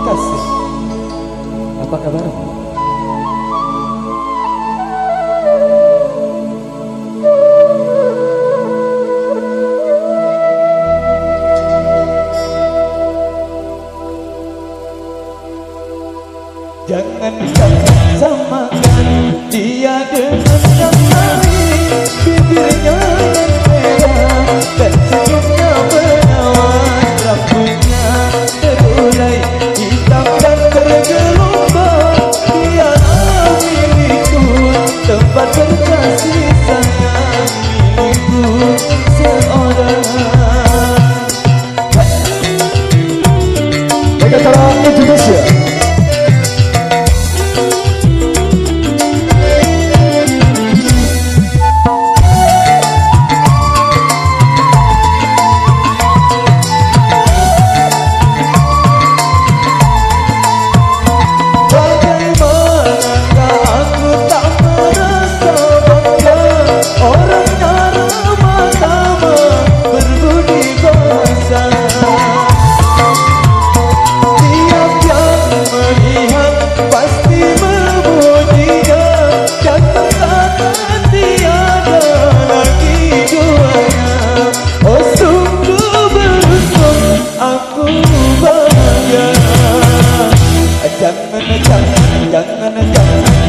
kasih. Apa kabarmu? Jangan samakan dia dengan yang lain. Bibirnya yang merah dan senyumnya menawan, rambutnya terurai hitam dan bergelombang. Dialah milikku, tempat berkasih sayang, milikku seorang. Negara Indonesia.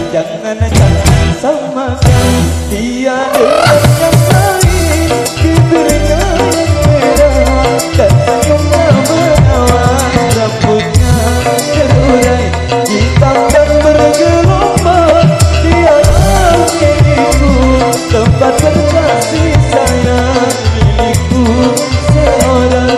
Jangan samakan dia dengan yang lain. Bibirnya yang merah dan senyumnya menawan, rambutnya terurai hitam dan bergelombang. Dialah milikku, tempat berkasih sayang, milikku seorang.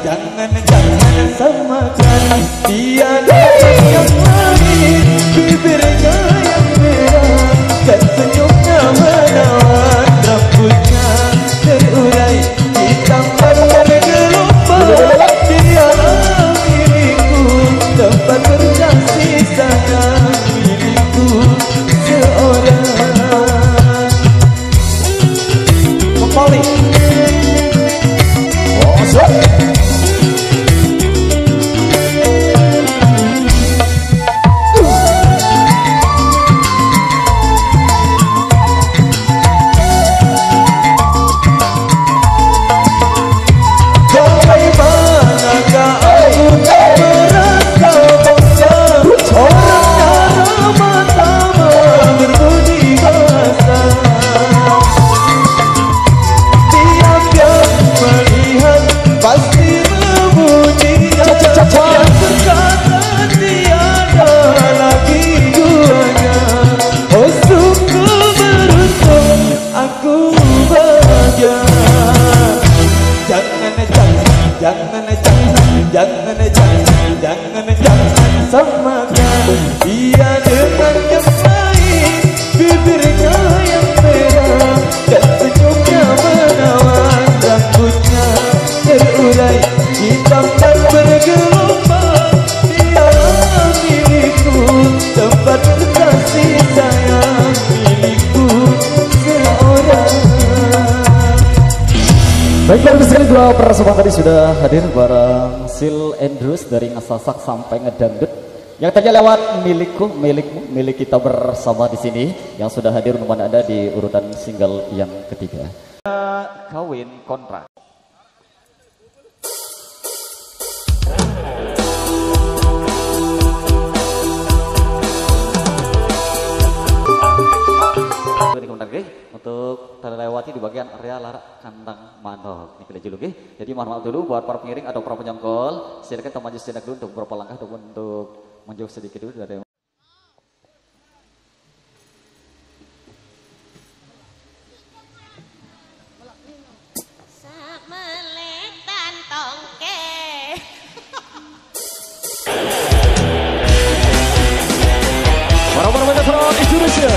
Jangan samakan dia dengan yang lain. Bibirnya yang merah dan senyumnya menawan, rambutnya terurai hitam dan bergelombang. Dialah milikku, tempat berkasih sayang, milikku seorang. Kembali. Jangan samakan dia dengan yang lain. Bibirnya yang merah dan senyumnya menawan, rambutnya terurai hitam dan bergelombang. Dialah milikku, tempat berkasih sayang, milikku seorang. Baik, bagus sekali dua persembahan tadi sudah hadir bareng Sil Andrews dari Ngesasak sampai Ngedangdut. Yang tadi lewat milikku, milikmu, milik kita bersama di sini yang sudah hadir untuk Anda di urutan single yang ketiga. Kawin kontrak. untuk terlewati di bagian area larak kandang manok. Ini kita juluk. Jadi mohon maaf dulu buat para pengiring atau para penyongkol. Silakan maju sejenak dulu untuk beberapa langkah ataupun untuk menjauh sedikit dulu dari para masyarakat Indonesia.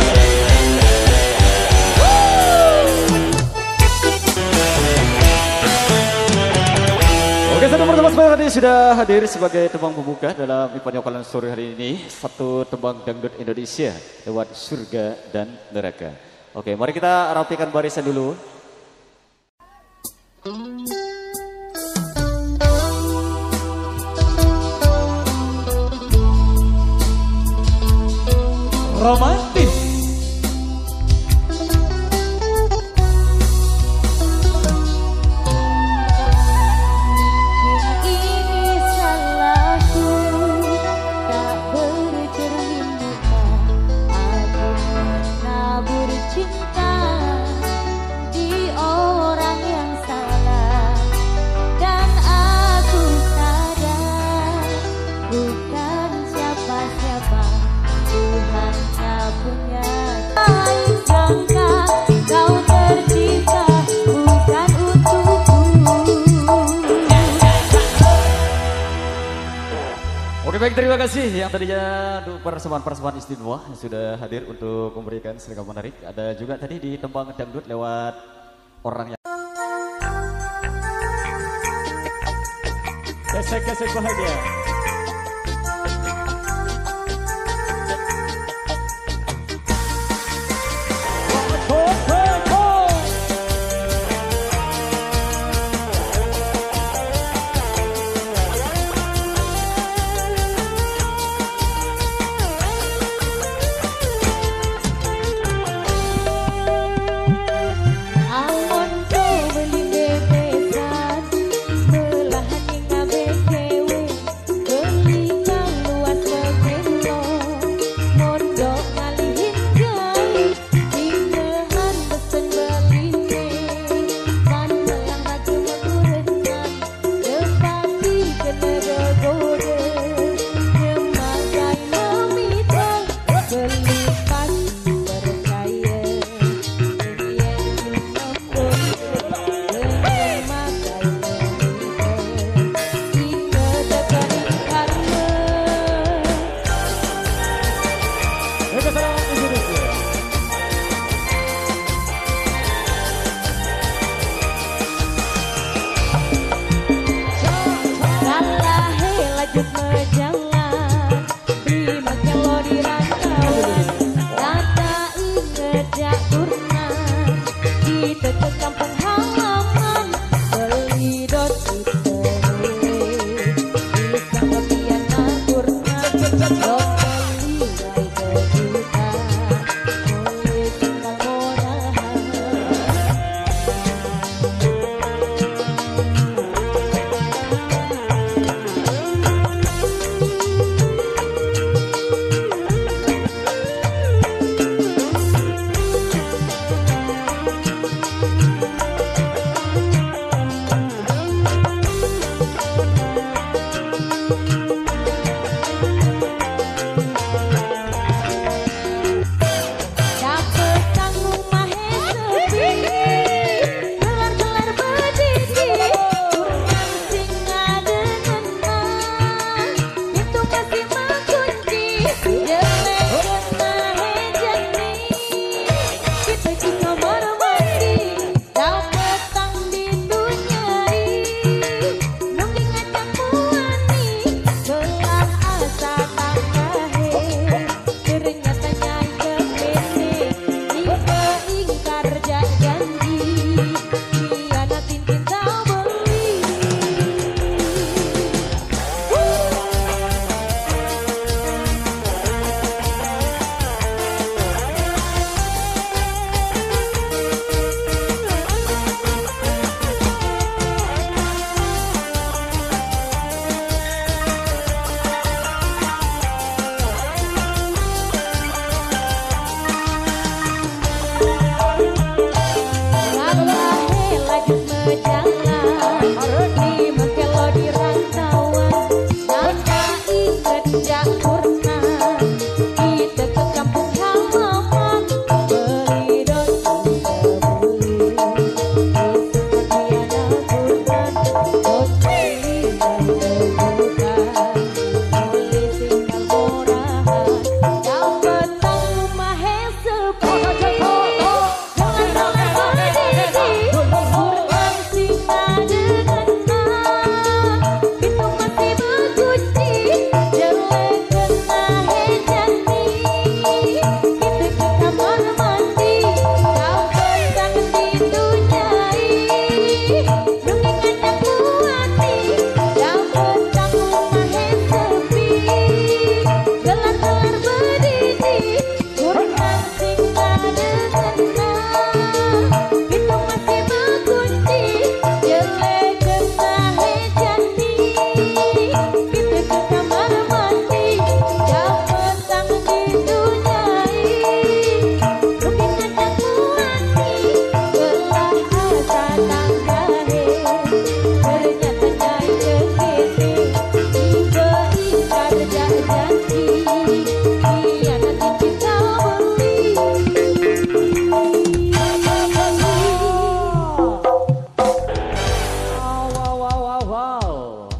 Oke, satu pertama tadi sudah hadir sebagai tembang pembuka dalam event Yokalan sore hari ini. Satu tembang dangdut Indonesia lewat surga dan neraka. Oke, mari kita rapikan barisan dulu. Romantis. Ini salahku tak bercermin muka. Aku menabur cinta di orang yang salah, dan aku sadar bukan siapa-siapa. Tuhannya punya baik sangka kau tercipta bukan untukku. Oke, baik, terima kasih yang tadinya persembahan-persembahan istimewa yang sudah hadir untuk memberikan seragam menarik. Ada juga tadi di tembang dangdut lewat orang yang gesek-gesek bahagia. Amun kau beli bebesan belahan hingga BTW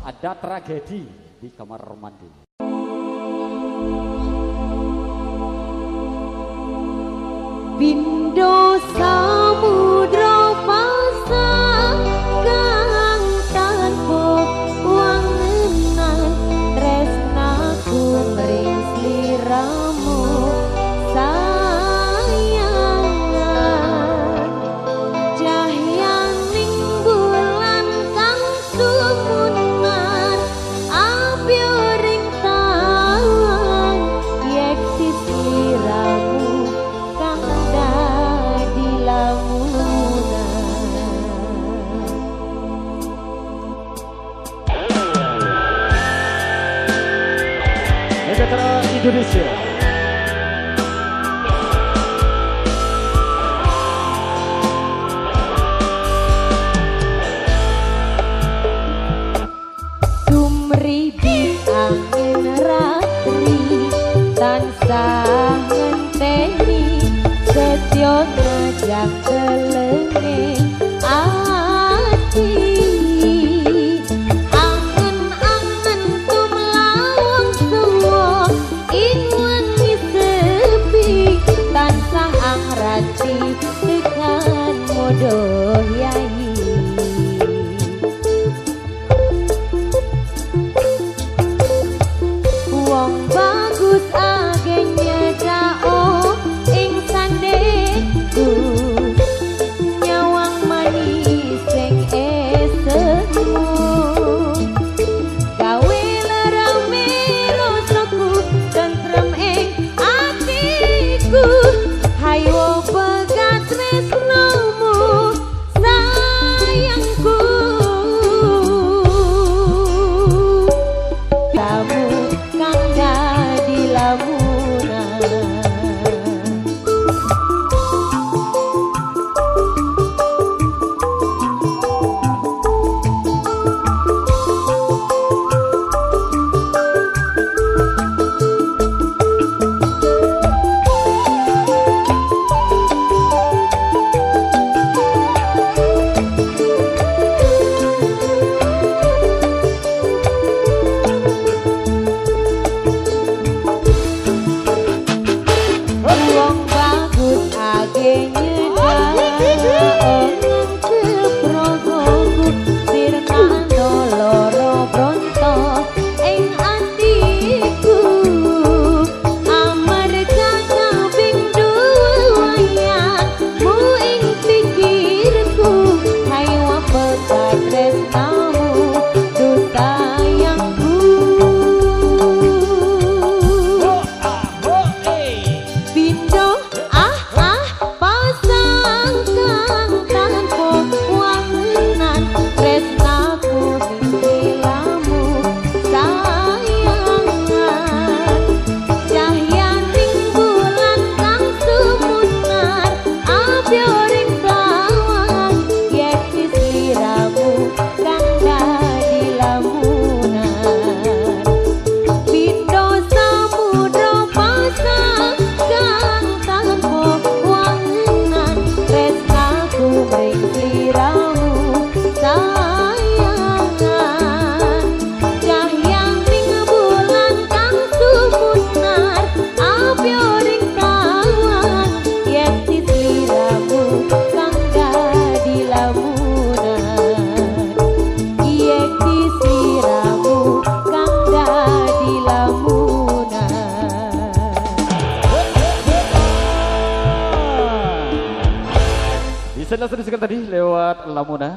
Ada tragedi di kamar mandi. Pindo samudra pasang kang tanpa wangenan tresnaku mring sliramu sayangan cahyaning bulan kang sumunan api ring taang yeksi sliramu kang dadi lamunan. Megatron Indonesia. Sumridi angin ratri tansah ngenteni setyo najak kelenge ati angen-angen tumlawang suwa ing wengi sepi tansah angrati tekan modo yayi. Wong bagus agenya jao ing sandeku nyawang manis sing esemu gawe lerame rasaku tentrem ing atiku hayo pegat tresnomu sayangku kamu kang dadi lamunan. Saya langsung tadi lewat Lamunan.